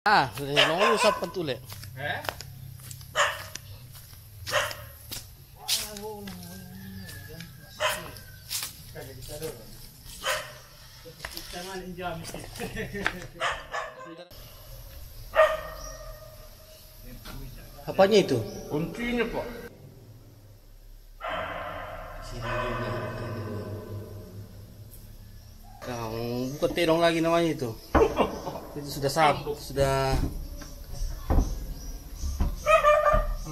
Long usap pantule. Apanya itu? Kuncinya, Pak. Bukan terong lagi namanya itu. Itu sudah sudah.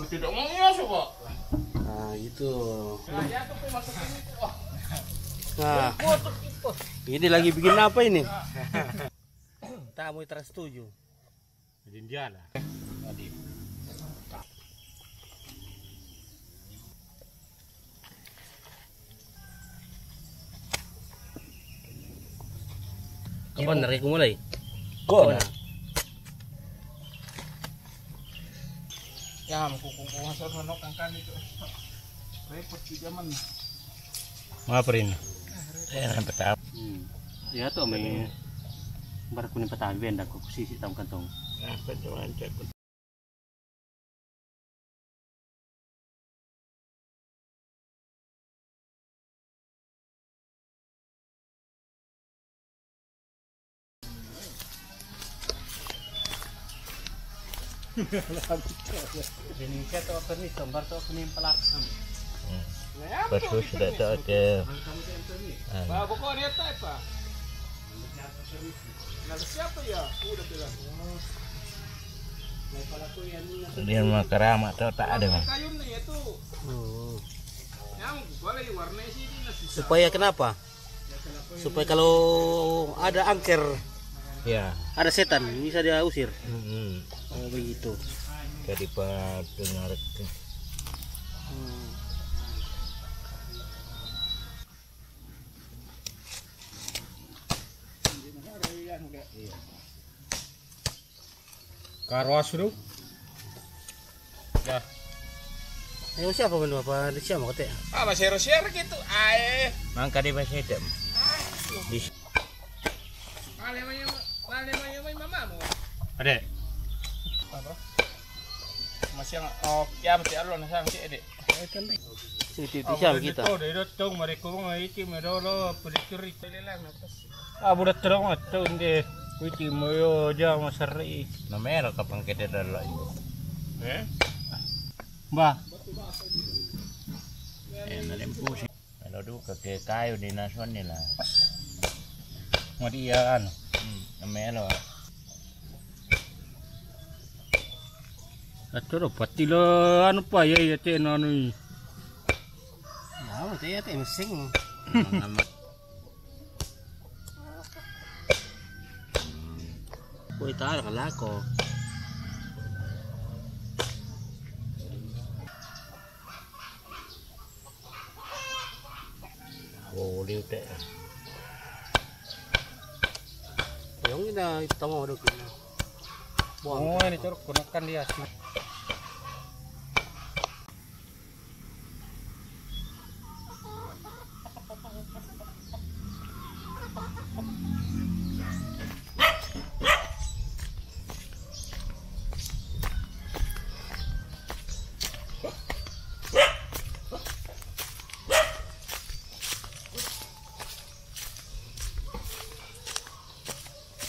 Tidak mau ngias, Pak. Nah, itu. Nah, ini lagi bikin apa ini? Tamu terus setuju. Jadi dia lah. Kapan narik mulai? Kok? Ya, kukung asal manok angkan itu. Repot di zaman. Ngapain? Sampai tahu. Ya tuh main baru kuning petang benda ku sisi tam kantong. Penjualan cek. Indonesia tuh apa nih? Gambar tuh kuning pelaksan. Bagus sudah ada. Pokoknya dia type Pak. Nah, siapa ya? Udah bilang. Dia mah keramat atau tak ada kan? Kayunya itu. Yang boleh warna sih ini nasi. Supaya kenapa? Supaya kalau ada angker, Ya. ada setan bisa dia usir. Oh begitu. Jadi dengar Karwas dulu. Ya. Ayo siapa benar apa di siapa kata? Masih share gitu. Mangka di bahasa hitam. Di Lale mamamu. ada. Apa? Masih yang ya mesti alo nasang si Ede. Sini siapa kita? Oh, dari datang mereka mengaiti merolo perikuri. Lelang napas. Budak terang atau inde. Kuiti moyo aja masari. Namanya kapan kita dalam itu. Mbah. Nalempu sih. Kalau dulu ke kayu di nasion ni lah. Mau dia kan. Namanya lo. Atau pati lo anu pa ya teh anu. Nah, teh mesin. Kau tahu kan lako. Oh, liu teh. Yang ini kita mau ada kena. Oh, ini curug gunakan dia.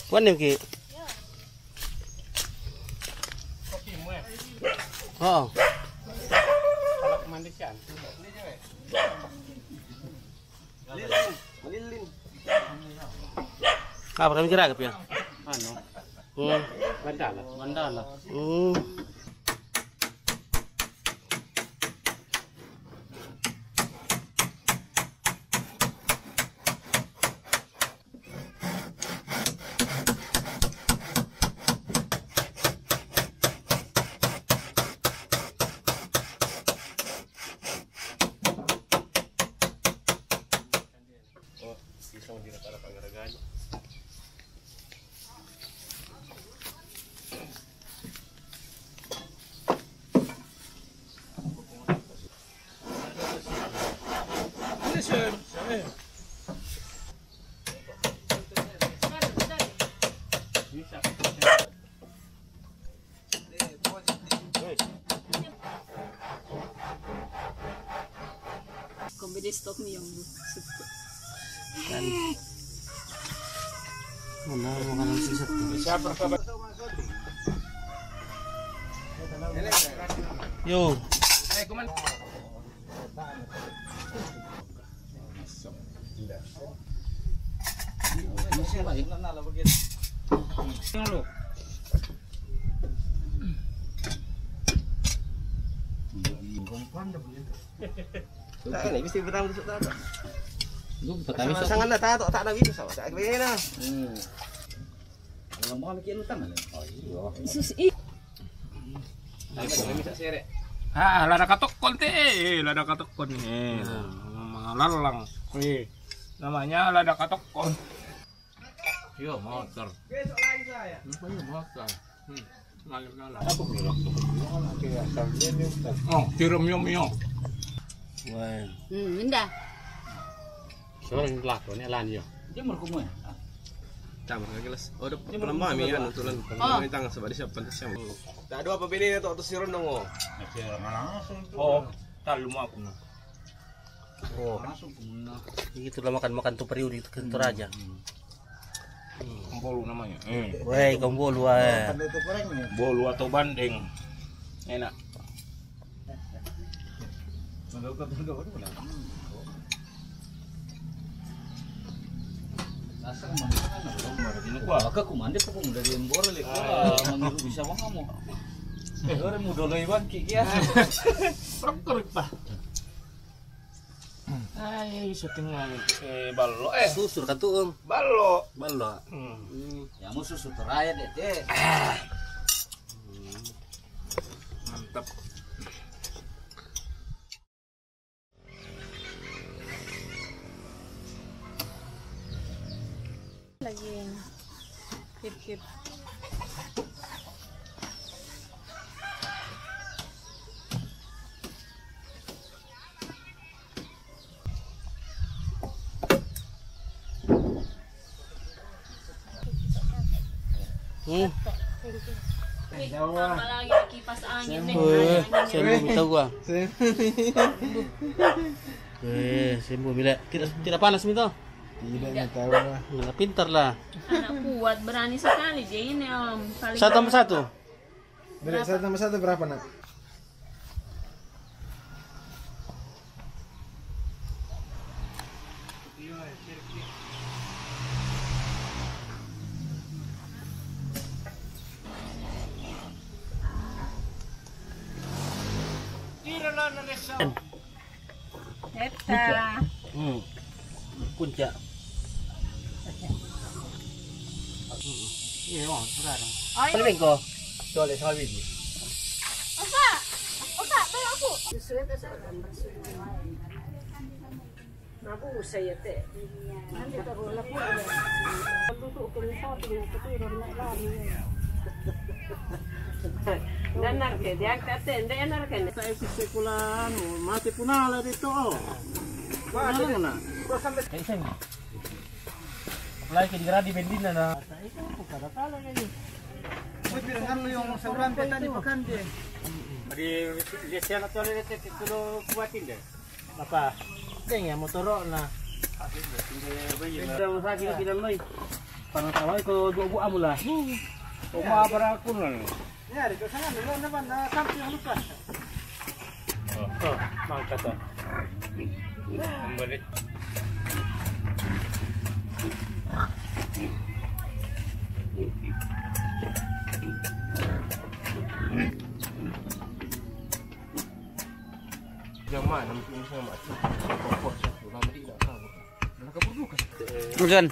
Kuan ki. Kopi mu ya. Oh. Kalau kemandisan. Lilin. Apa kami kira ya? Anu. Mandala. Mandala. Isang di nakara pangaragan. stok nih yang Kan. Mana makanan sisa tuh. Siapa kabar? Yo. Kuman. Tak ni mesti petang besok tak. Lu petang besok. Sangan dah tak nak bisa sawah. Tak kena nah. Kalau mau mikir lu tangan. Oh iya. Sus ih. Lada katokon teh, lada katokon nih. Lalang. Namanya lada katokon. Yo motor. Besok lagi saya. Namanya motor. Ngalir-ngalir. Oh, tirum yum. Wah. Indah. Soalnya lakon lan yo. Dia merkumu ya. Campur gelas. Oh, belum mami ya nutulan. Kalau tang sebab siap pantasnya. Tak ada apa bedanya tu siron dong. Oh, talu mau aku. Oh. Itu lah makan tuh periode itu kentor aja. Bolu namanya. Woi, kombolu ah. Bolu atau bandeng. Enak. Maka kumande po kung dari embor le ko mangiru bisa mo kamo. Ore mo doloy ban kikias. Prok pa. Ay, setengah ballo Susur kan tuh, ballo. ballo. Ya mo susu teraya deh. Mantap. Lagi kip. Tambah lagi kipas angin nih. Saya mau minta gua. Sembuh bila tidak panas minta. Tidak tahu lah. Nah, pintar lah. Anak kuat berani sekali dia ini om. Paling 1+1. Beri 1+1 berapa nak? Hepta. Puncak. Iya, sekarang. Paling bengko. Soalnya sawi ini. Oka, belok aku. Aku saya teh. Nanti taruh lapu ya. Tutup kelihatan dengan ketiran nak lari. Dan narke dia katen dia narke. Saya sekulan mati punala dito. Mana na? Lagi kira di bendina na. Itu bukan kala lagi. May pinangan lo yung sauran peta di Bakante. Di desa na tole dito tulo kuatin deh. Apa? Kaya motoro na. Ada masaki na kinaloy. Panataway ko dugo amula. Umabara ko na. Nyari ko sana lo naman na kampi ang lupas. Oh, mangkat to. Balik. Jangan mungkin saya macam pokok satu lama tidak tahu. Nak perlu ke? Hujan.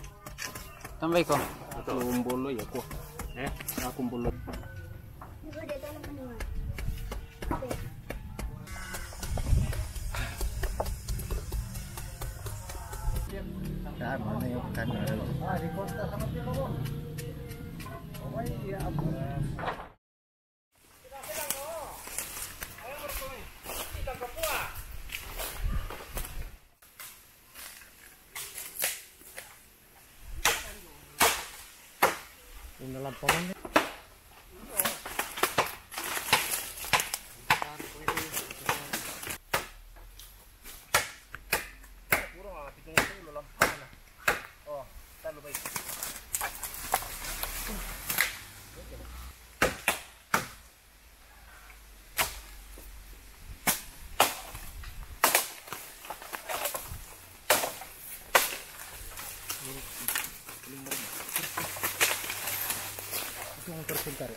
Tambah ko. Kumpul lo ya ko. Aku kumpul lo. Mana yung kan? Di kota sama dia lo. Oh iya apa? Dalam pohon. sebentar.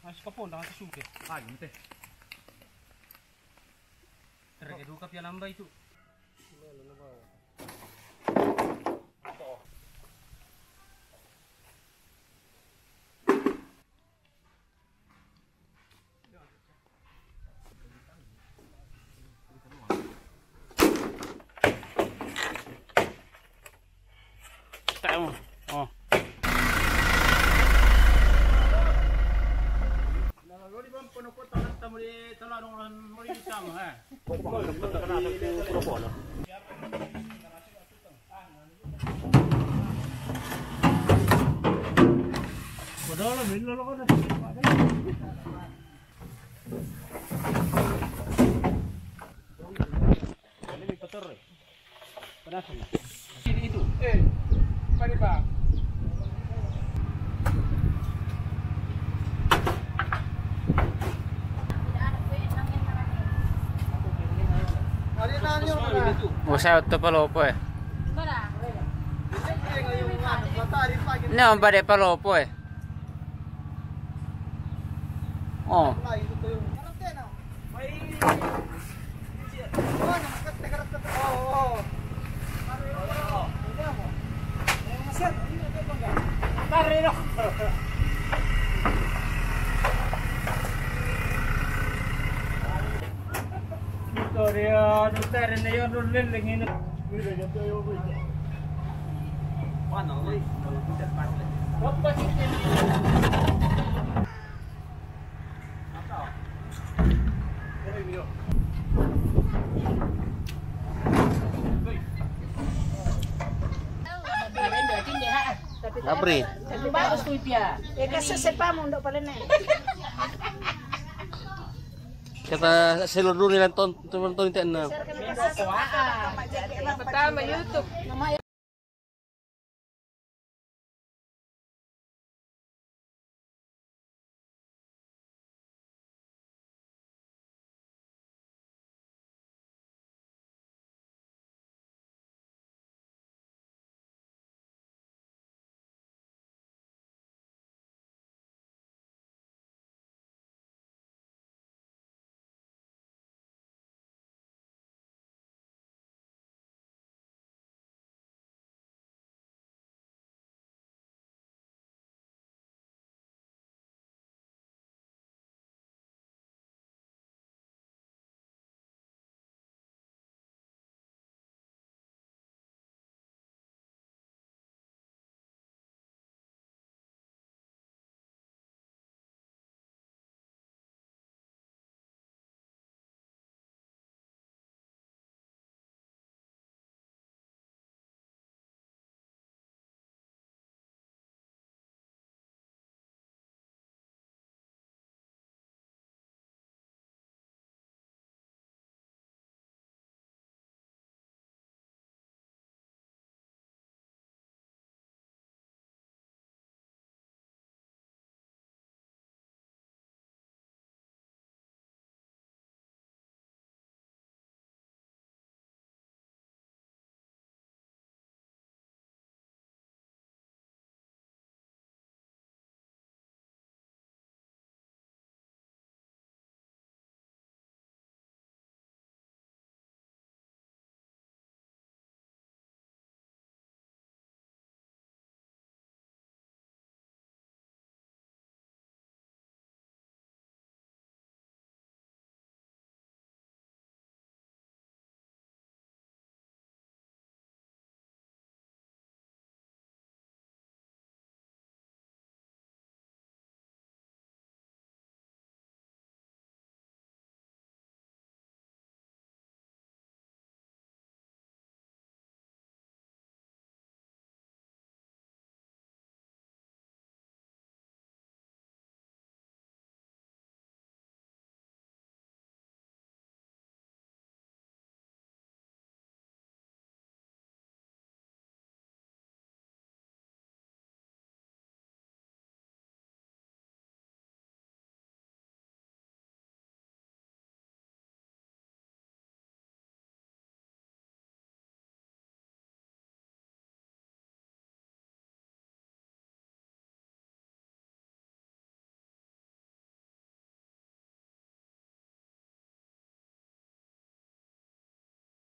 Mas kapon dah kasi suke. Ayun teh. Terke duka pia lamba itu. Oh. Itu. Pari ba? Usah to palopo eh. No, ba de palopo eh. Oh. Dia ntar ni yo leleng ini. Mana lagi? Apa sih ini? Abri. Bagus tu pia. Kasi sepa mo ndo pala na. Kata selur dulu nilang teman-teman na. Pertama YouTube.